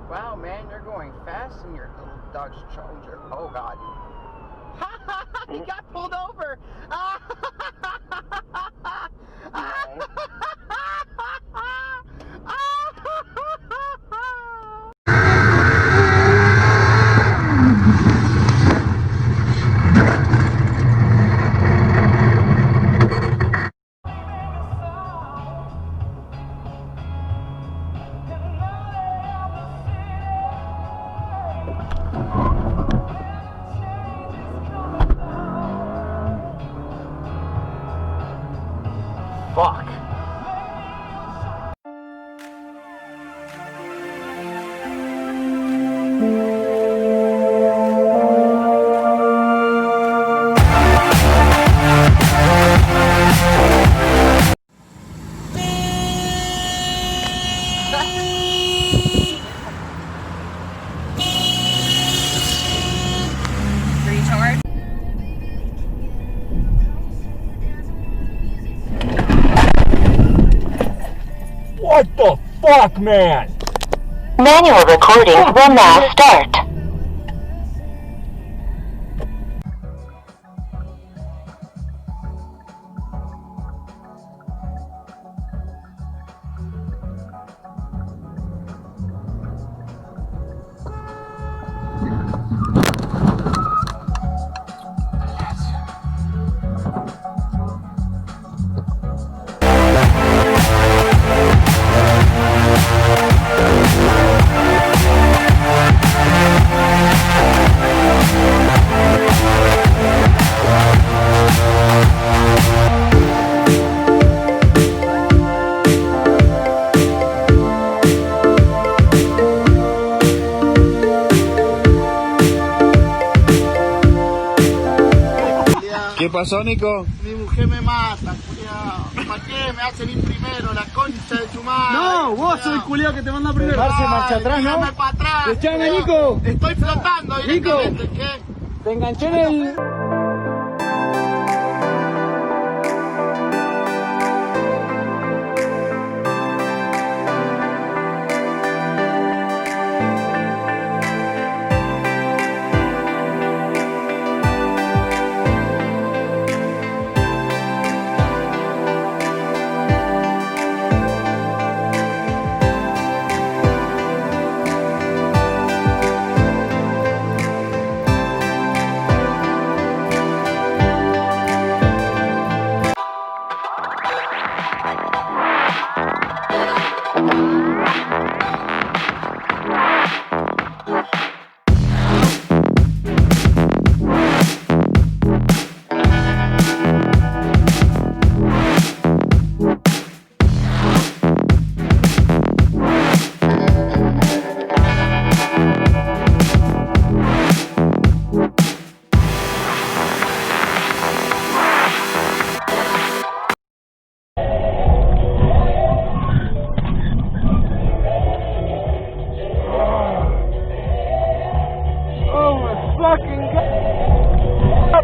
Wow, man, you're going fast in your little Dodge Challenger. Oh, God. He got pulled over. Fuck. Retard. What the fuck, man? Manual recording will now start. ¿Qué pasó, Nico? Mi mujer me mata, culiao. ¿Para qué me hacen ir primero? La concha de tu madre. No, vos sos el culiao que te manda primero. Ay, Marcha atrás, ¿no? tírame para atrás. Escuchame, culiao. Nico. Estoy flotando directamente. ¿Qué? Te enganché en el...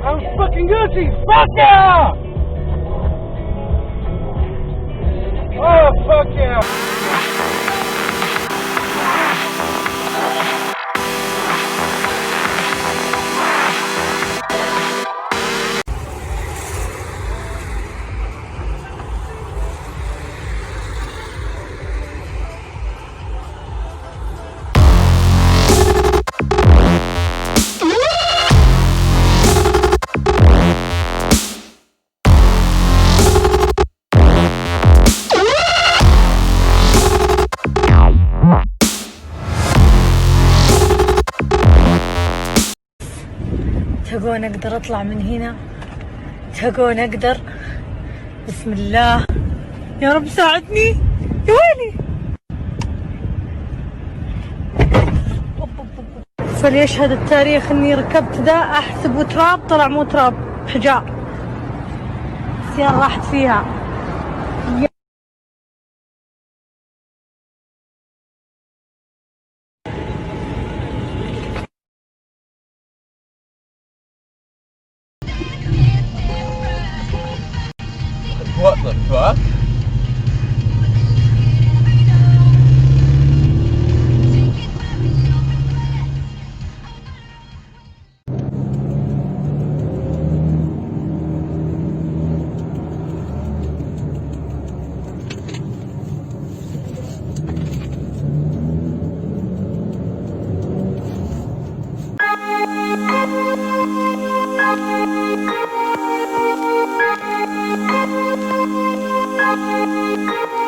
I'm fucking Gucci! Fuck yeah! Oh, fuck yeah! تبون اقدر اطلع من هنا؟ تبون اقدر؟ بسم الله يا رب ساعدني. يا ويلي. فليشهد التاريخ اني ركبت ذا احسبه تراب، طلع مو تراب، حجار. السيارة راحت فيها. What the fuck? Culiao.